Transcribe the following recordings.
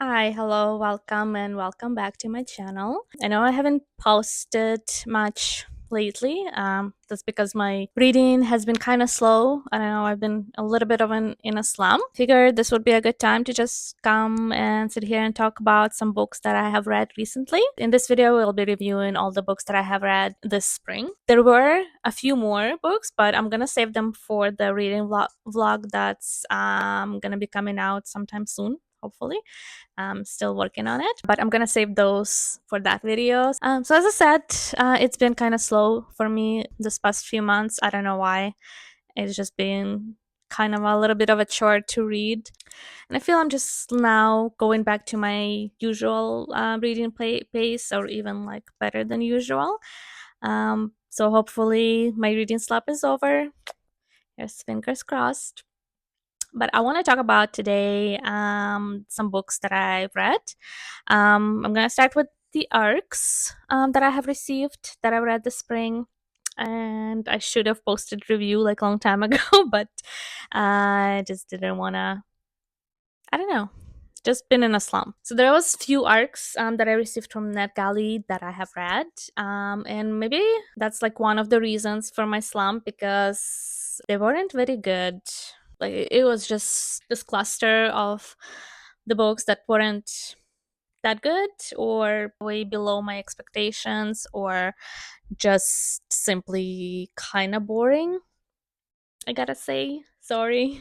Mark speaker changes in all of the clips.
Speaker 1: Hi, hello, welcome, and welcome back to my channel. I know I haven't posted much lately. That's because my reading has been kind of slow. I don't know, I've been a little bit in a slump. Figured this would be a good time to just come and sit here and talk about some books that I have read recently. In this video, we'll be reviewing all the books that I have read this spring. There were a few more books, but I'm gonna save them for the reading vlog that's gonna be coming out sometime soon, hopefully. I'm still working on it, but I'm gonna save those for that video. So as I said, it's been kind of slow for me this past few months. I don't know why. It's just been kind of a little bit of a chore to read, and I feel I'm just now going back to my usual reading pace, or even like better than usual. So hopefully my reading slump is over. Yes, fingers crossed. But I want to talk about today some books that I've read. I'm going to start with the arcs that I have received that I read this spring. And I should have posted review like a long time ago, but I just didn't want to. I don't know. Just been in a slump. So there was few arcs that I received from NetGalley that I have read, and maybe that's like one of the reasons for my slump because they weren't very good. Like it was just this cluster of the books that weren't that good or way below my expectations or just simply kind of boring, I gotta say. Sorry.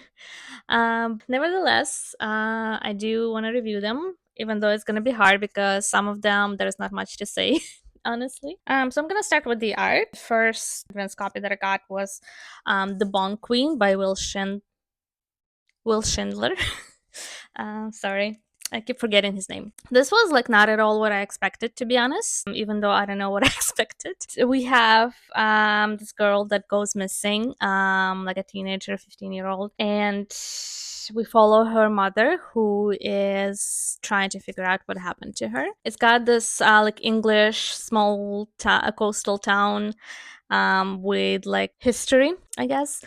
Speaker 1: Nevertheless, I do want to review them, even though it's gonna be hard because some of them there's not much to say, honestly. So I'm gonna start with the art. First advance copy that I got was The Bone Queen by Will Schindler. Sorry. I keep forgetting his name. This was like not at all what I expected, to be honest, even though I don't know what I expected. We have this girl that goes missing, like a teenager, 15-year-old, and we follow her mother who is trying to figure out what happened to her. It's got this like English small coastal town with like history, I guess.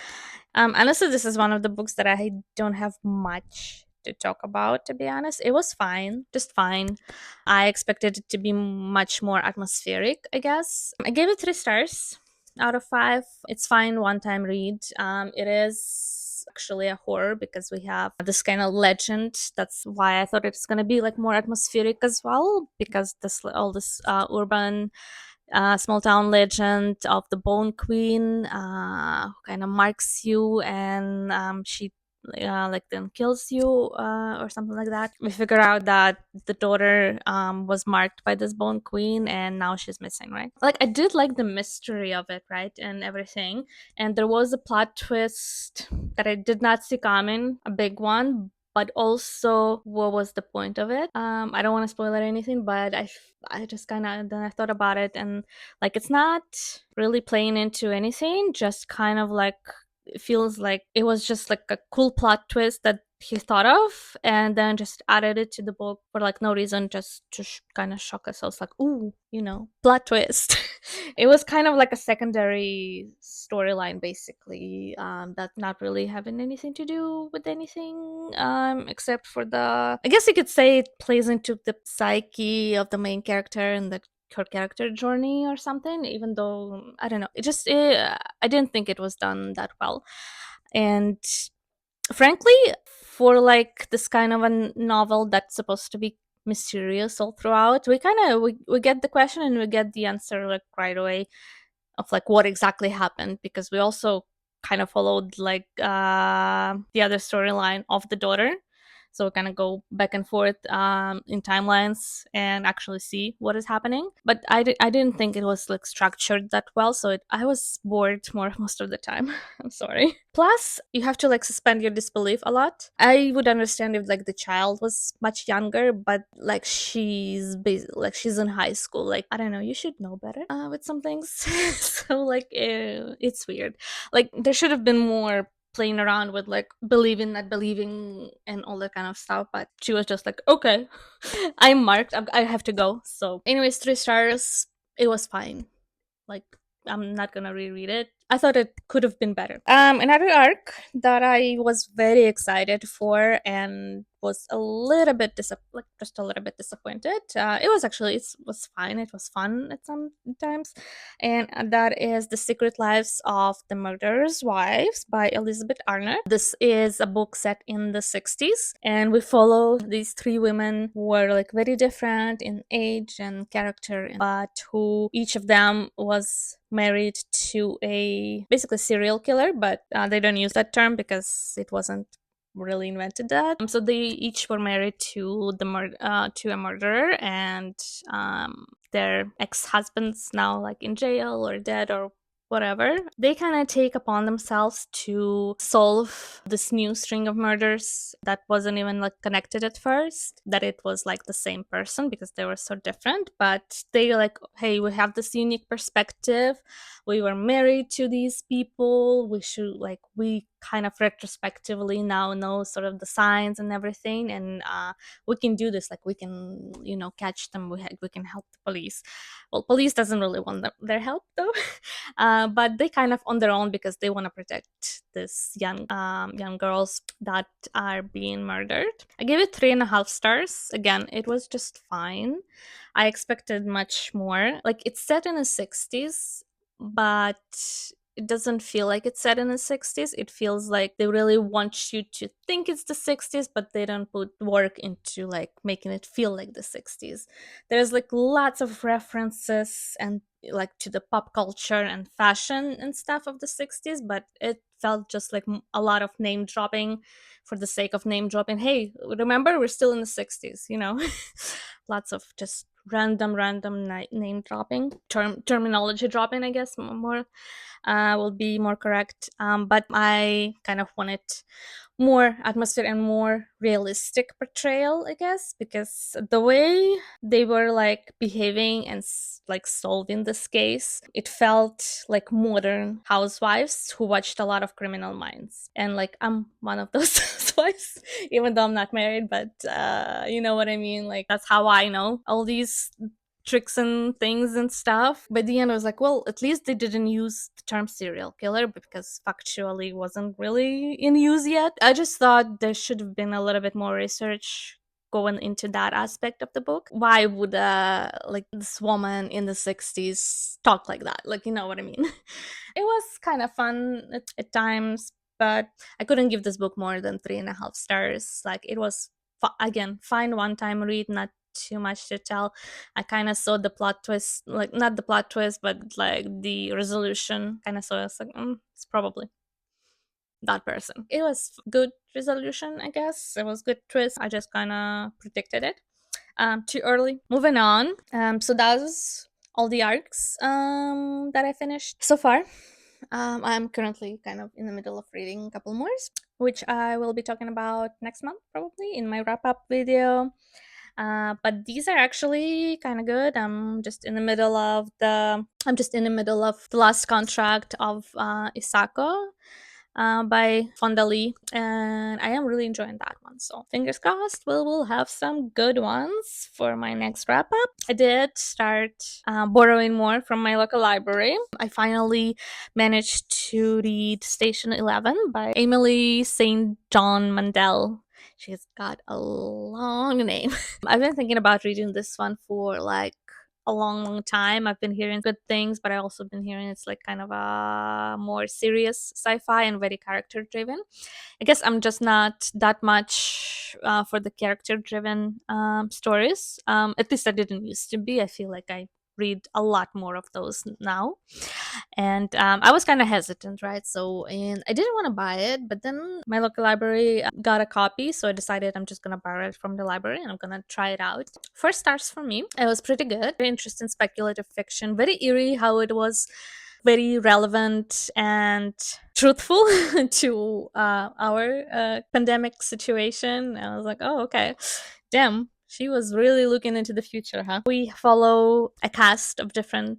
Speaker 1: Honestly, this is one of the books that I don't have much to talk about, to be honest. It was fine, just fine. I expected it to be much more atmospheric, I guess. I gave it 3 stars out of 5. It's fine, one time read. It is actually a horror because we have this kind of legend. That's why I thought it's gonna be like more atmospheric as well, because this all this urban small town legend of the Bone Queen, who kind of marks you, and she like then kills you or something like that. We figure out that the daughter was marked by this Bone Queen, and now she's missing. Right? Like I did like the mystery of it, right, and everything. And there was a plot twist that I did not see coming, a big one, but also what was the point of it. I don't want to spoil it or anything, but I just kind of then I thought about it, and like it's not really playing into anything, just kind of like it feels like it was just like a cool plot twist that he thought of and then just added it to the book for like no reason, just to kind of shock us. I was like, ooh, plot twist. It was kind of like a secondary storyline, basically, that's not really having anything to do with anything, except for I guess you could say it plays into the psyche of the main character and her character journey or something, even though I don't know, I didn't think it was done that well. And frankly, for like this kind of a novel that's supposed to be mysterious all throughout, we get the question and we get the answer like right away of like what exactly happened, because we also kind of followed like the other storyline of the daughter, so we kind of go back and forth in timelines and actually see what is happening. But I didn't think it was like structured that well, so I was bored most of the time. I'm sorry. Plus you have to like suspend your disbelief a lot. I would understand if like the child was much younger, but like she's in high school, like I don't know, you should know better with some things. So like it's weird. Like there should have been more playing around with like believing, not believing, and all that kind of stuff, but she was just like, okay, I'm marked, I have to go. So anyways, 3 stars. It was fine. Like I'm not gonna reread it. I thought it could have been better. Another arc that I was very excited for, and was a little bit just a little bit disappointed. It was fine. It was fun at some times, and that is The Secret Lives of the Murderers' Wives by Elizabeth Arnott. This is a book set in the 60s, and we follow these three women who were like very different in age and character, but who each of them was married to a basically serial killer, but they don't use that term because it wasn't really invented that. So they each were married to to a murderer, and their ex-husbands now like in jail or dead or whatever. They kind of take upon themselves to solve this new string of murders that wasn't even like connected at first, that it was like the same person because they were so different, but they like, hey, we have this unique perspective, we were married to these people, we kind of retrospectively now know sort of the signs and everything, and we can do this, like we can, catch them, we can help the police. Well, police doesn't really want their help though. But they kind of on their own because they want to protect this young girls that are being murdered. I gave it 3.5 stars. Again, it was just fine. I expected much more. Like, it's set in the 60s, but it doesn't feel like it's set in the 60s. It feels like they really want you to think it's the 60s, but they don't put work into like making it feel like the 60s. There's like lots of references and like to the pop culture and fashion and stuff of the 60s, but it felt just like a lot of name dropping for the sake of name dropping. Hey, remember, we're still in the 60s, lots of just random name dropping, terminology dropping, I guess, more will be more correct. But I kind of wanted more atmosphere and more realistic portrayal, I guess, because the way they were like behaving and like solving this case, it felt like modern housewives who watched a lot of Criminal Minds. And like, I'm one of those housewives, even though I'm not married, but you know what I mean? Like, that's how I know all these tricks and things and stuff. By the end, I was like, well, at least they didn't use the term serial killer because factually wasn't really in use yet. I just thought there should have been a little bit more research going into that aspect of the book. Why would like this woman in the 60s talk like that? Like, you know what I mean? It was kind of fun at times, but I couldn't give this book more than 3.5 stars. Like, it was again, fine one time read, not too much to tell. I kind of saw the plot twist, like not the plot twist, but like the resolution. Kind of saw. I was like, it's probably that person. It was good resolution, I guess. It was good twist. I just kind of predicted it. Too early. Moving on. So that was all the arcs that I finished so far. I'm currently kind of in the middle of reading a couple more, which I will be talking about next month, probably in my wrap up video. But these are actually kind of good. I'm just in the middle of the last contract of Isako by Fonda Lee, and I am really enjoying that one. So fingers crossed, we'll have some good ones for my next wrap up. I did start borrowing more from my local library. I finally managed to read Station 11 by Emily St. John Mandel. She's got a long name. I've been thinking about reading this one for like a long time. I've been hearing good things, but I also been hearing it's like kind of a more serious sci-fi and very character driven. I guess I'm just not that much for the character driven stories. At least I didn't used to be. I feel like I read a lot more of those now, and I was kind of hesitant, right? So, and I didn't want to buy it, but then my local library got a copy, so I decided I'm just gonna borrow it from the library and I'm gonna try it out. 4 stars for me. It was pretty good. Very interesting speculative fiction. Very eerie how it was. Very relevant and truthful to our pandemic situation. I was like, oh, okay, damn, she was really looking into the future, huh? We follow a cast of different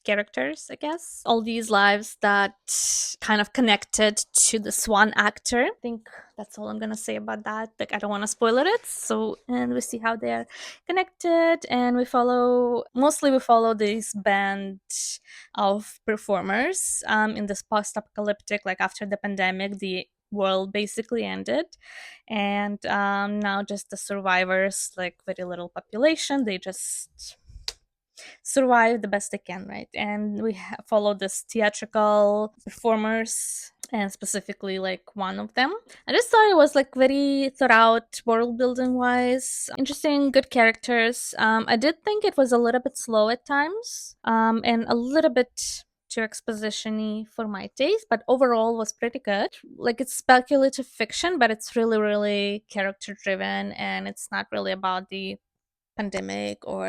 Speaker 1: characters, I guess. All these lives that kind of connected to this one actor. I think that's all I'm gonna say about that. Like, I don't want to spoil it. So, and we see how they're connected, and we follow this band of performers in this post-apocalyptic, like after the pandemic, the world basically ended, and now just the survivors, like very little population, they just survive the best they can, right? And we follow this theatrical performers, and specifically like one of them. I just thought it was like very thought out world building wise, interesting, good characters. I did think it was a little bit slow at times, and a little bit too exposition-y for my taste, but overall was pretty good. Like, it's speculative fiction, but it's really, really character driven, and it's not really about the pandemic or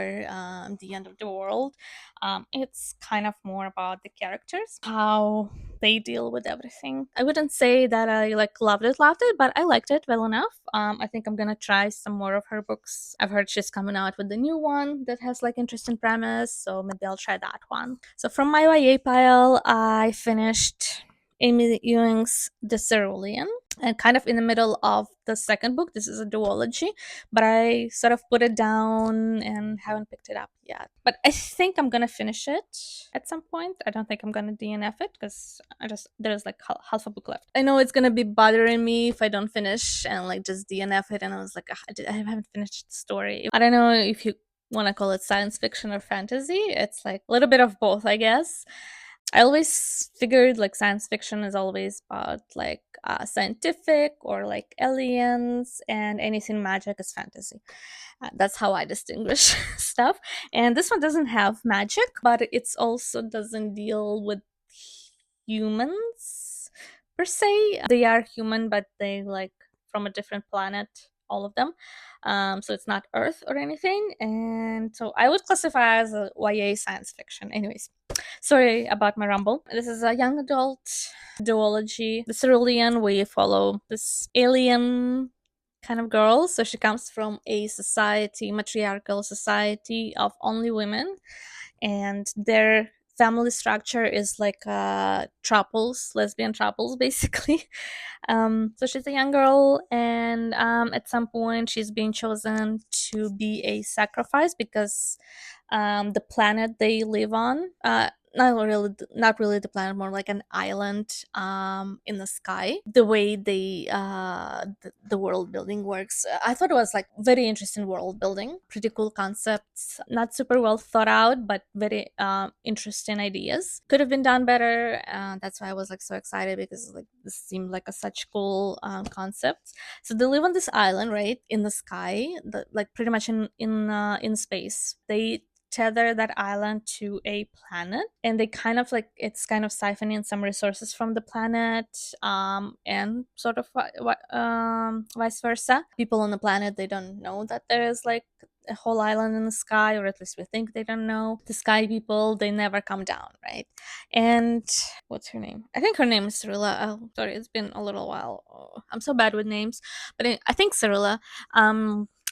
Speaker 1: the end of the world. It's kind of more about the characters, how they deal with everything. I wouldn't say that I like loved it, but I liked it well enough. I think I'm gonna try some more of her books. I've heard she's coming out with the new one that has like interesting premise, so maybe I'll try that one. So from my YA pile, I finished Amy Ewing's The Cerulean, and kind of in the middle of the second book. This is a duology, but I sort of put it down and haven't picked it up yet. But I think I'm gonna finish it at some point. I don't think I'm gonna DNF it because there's like half a book left. I know it's gonna be bothering me if I don't finish and like just DNF it. And I was like, "Ugh, I haven't finished the story." I don't know if you want to call it science fiction or fantasy. It's like a little bit of both, I guess. I always figured like science fiction is always about like scientific or like aliens, and anything magic is fantasy. That's how I distinguish stuff. And this one doesn't have magic, but it's also doesn't deal with humans per se. They are human, but they like from a different planet, all of them. So it's not Earth or anything. And so I would classify as a YA science fiction. Anyways, sorry about my rumble. This is a young adult duology. The Cerulean, we follow this alien kind of girl. So she comes from a society, matriarchal society of only women, and their family structure is like triples, lesbian triples, basically. So she's a young girl, and at some point she's being chosen to be a sacrifice because the planet they live on, not really the planet, more like an island in the sky. The way the world building works, I thought it was like very interesting world building, pretty cool concepts, not super well thought out, but very interesting ideas. Could have been done better. That's why I was like so excited, because like this seemed like a such cool concept. So they live on this island, right, in the sky, like pretty much in space. They tether that island to a planet, and they kind of like, it's kind of siphoning some resources from the planet, and sort of vice versa. People on the planet, they don't know that there is like a whole island in the sky, or at least we think they don't know. The sky people, they never come down, right? And what's her name? I think her name is Cerula. Oh, sorry, it's been a little while. Oh, I'm so bad with names, but I think Cerula.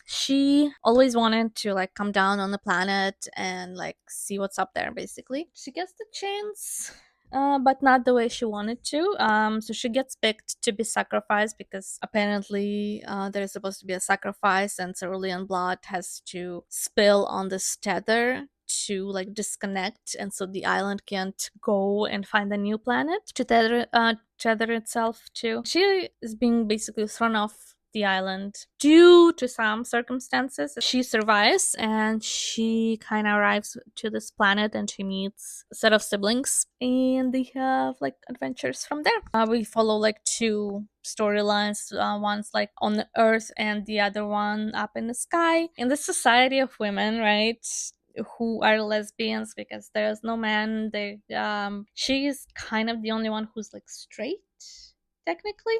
Speaker 1: She always wanted to like come down on the planet and like see what's up there. Basically, she gets the chance, but not the way she wanted to. So she gets picked to be sacrificed because apparently there's supposed to be a sacrifice, and cerulean blood has to spill on this tether to like disconnect, and so the island can't go and find a new planet to tether itself to. She is being basically thrown off the island due to some circumstances. She survives, and she kind of arrives to this planet, and she meets a set of siblings, and they have like adventures from there. We follow like two storylines, one's like on the earth and the other one up in the sky, in the society of women, right, who are lesbians, because there's no man. They she's kind of the only one who's like straight, technically,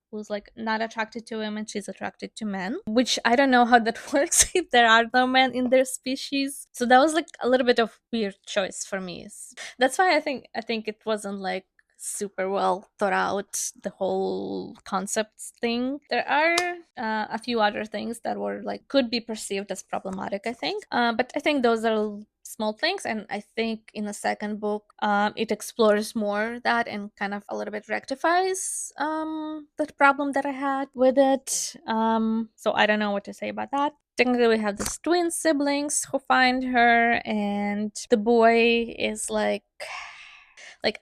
Speaker 1: who's like not attracted to women. She's attracted to men, which I don't know how that works if there are no men in their species. So that was like a little bit of weird choice for me. That's why I think it wasn't like super well thought out, the whole concepts thing. There are a few other things that were like could be perceived as problematic, I think, but I think those are small things, and I think in the second book it explores more that and kind of a little bit rectifies that problem that I had with it. So I don't know what to say about that. Technically, we have these twin siblings who find her, and the boy is like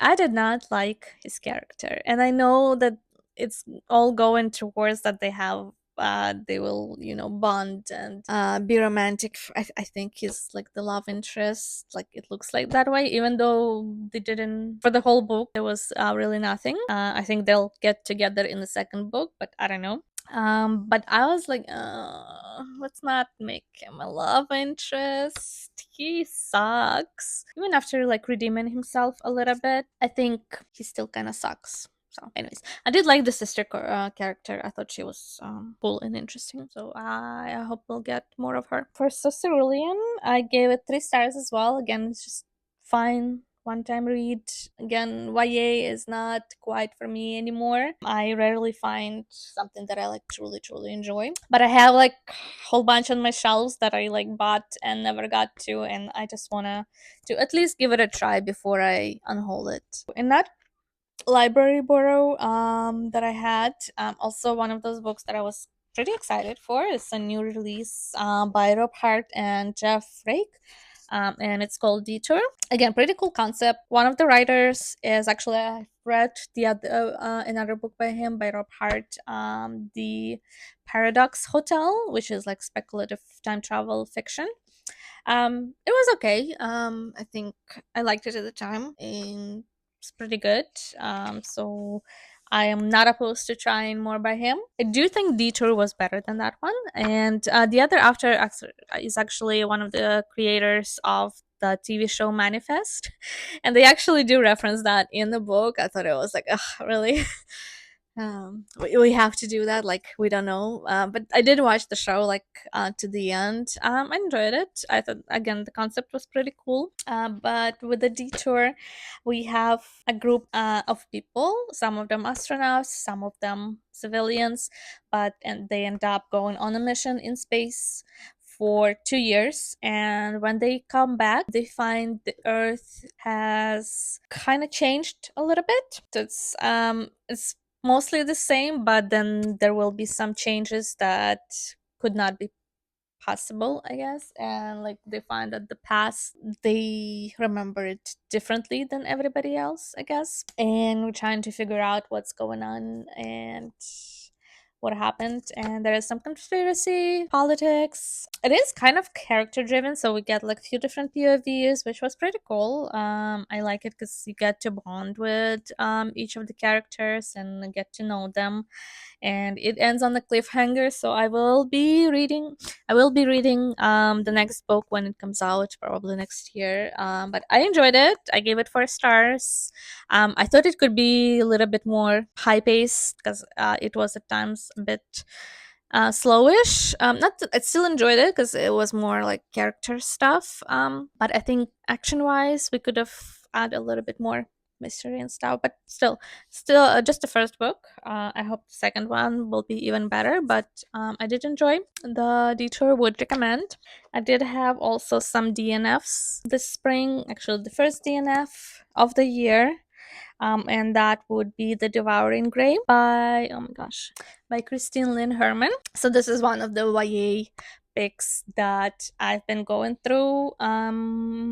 Speaker 1: I did not like his character, and I know that it's all going towards that they will, bond and be romantic. I think he's like the love interest, like it looks like that way, even though they didn't for the whole book. There was really nothing. I think they'll get together in the second book, but I don't know. But I was like, let's not make him a love interest. He sucks. Even after like redeeming himself a little bit, I think he still kind of sucks. So, anyways, I did like the sister character. I thought she was cool and interesting. So I hope we'll get more of her. For Cerulean, I gave it 3 stars as well. Again, it's just fine one time read. Again, YA is not quite for me anymore. I rarely find something that I like truly enjoy. But I have like a whole bunch on my shelves that I like bought and never got to, and I just wanna to at least give it a try before I unhaul it. In that library borrow that I had, also one of those books that I was pretty excited for is a new release by Hart and Rake. And it's called Detour. Again, pretty cool concept. One of the writers is actually, I read the other another book by him, by Rob Hart, the Paradox Hotel, which is like speculative time travel fiction. It was okay. I think I liked it at the time, and it's pretty good. So I am not opposed to trying more by him. I do think Detour was better than that one, and the other after is actually one of the creators of the TV show Manifest, and they actually do reference that in the book. I thought it was like, ugh, really. We have to do that, like we don't know, but I did watch the show like to the end. I enjoyed it. I thought again the concept was pretty cool, but with the Detour we have a group of people, some of them astronauts, some of them civilians, and they end up going on a mission in space for 2 years, and when they come back they find the earth has kind of changed a little bit. So it's mostly the same, but then there will be some changes that could not be possible, I guess. And like they find that the past, they remember it differently than everybody else, I guess. And we're trying to figure out what's going on and what happened. And there is some conspiracy, politics. It is kind of character driven, so we get like a few different POVs, which was pretty cool. I like it because you get to bond with each of the characters and get to know them, and it ends on the cliffhanger. So I will be reading the next book when it comes out, probably next year. But I enjoyed it. I gave it 4 stars. I thought it could be a little bit more high paced because it was at times a bit slowish. Not I still enjoyed it because it was more like character stuff. But I think action wise we could have added a little bit more mystery and stuff, but still just the first book. I hope the second one will be even better, but I did enjoy the Detour, would recommend. I did have also some DNFs this spring, actually the first DNF of the year, and that would be The Devouring Grave by, oh my gosh, by Christine Lynn Herman. So this is one of the YA picks that I've been going through.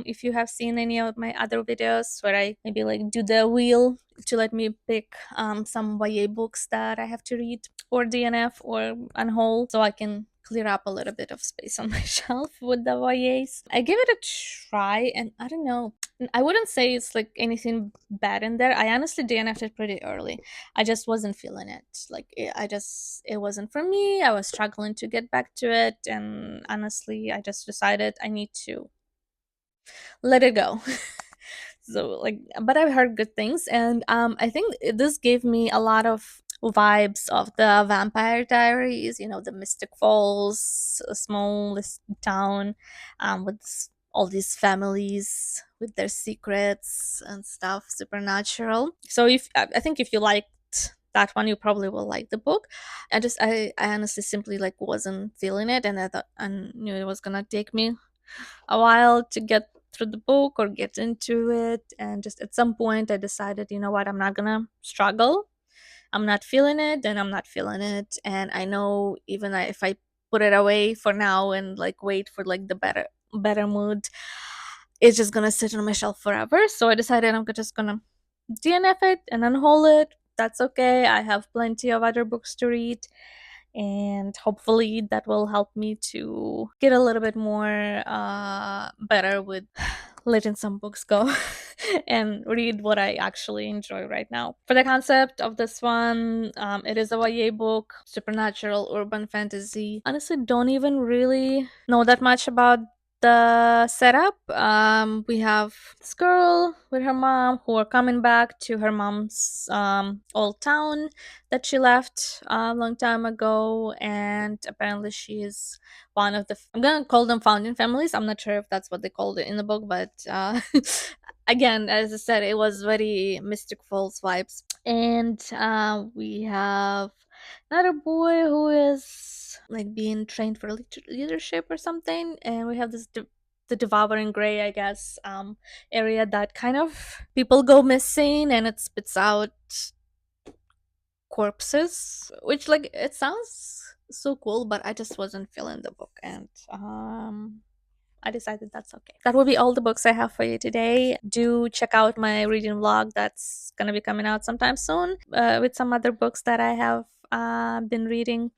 Speaker 1: If you have seen any of my other videos where I maybe like do the wheel to let me pick some YA books that I have to read or DNF or unhold, so I can clear up a little bit of space on my shelf with the YAs. I give it a try, and I don't know, I wouldn't say it's like anything bad in there. I honestly DNF'd it pretty early. I just wasn't feeling it. Like it wasn't for me. I was struggling to get back to it, and honestly, I just decided I need to let it go. So like, but I've heard good things, and I think this gave me a lot of vibes of the Vampire Diaries. You know, the Mystic Falls, a small town, with all these families with their secrets and stuff, supernatural. So if I think if you liked that one, you probably will like the book. I honestly simply like wasn't feeling it, and I thought I knew it was gonna take me a while to get through the book or get into it, and just at some point I decided, you know what, I'm not gonna struggle. I'm not feeling it, then I'm not feeling it, and I know even if I put it away for now and like wait for like the better mood, it's just gonna sit on my shelf forever. So I decided I'm just gonna DNF it and unhaul it that's okay. I have plenty of other books to read, and hopefully that will help me to get a little bit more better with letting some books go and read what I actually enjoy right now. For the concept of this one, it is a YA book, supernatural urban fantasy. Honestly, don't even really know that much about the setup. We have this girl with her mom who are coming back to her mom's old town that she left a long time ago, and apparently she is one of the I'm gonna call them founding families. I'm not sure if that's what they called it in the book, but again, as I said, it was very Mystic Falls vibes. And we have another boy who is like being trained for leadership or something, and we have this the Devouring Gray, I guess, area that kind of people go missing and it spits out corpses, which like it sounds so cool, but I just wasn't feeling the book, and I decided that's okay. That will be all the books I have for you today. Do check out my reading vlog that's gonna be coming out sometime soon, with some other books that I have been reading.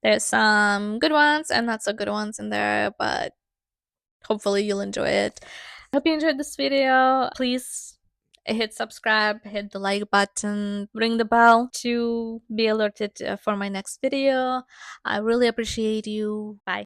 Speaker 1: There's some good ones and not so good ones in there, but hopefully you'll enjoy it. Hope you enjoyed this video. Please hit subscribe, hit the like button, ring the bell to be alerted for my next video. I really appreciate you. Bye.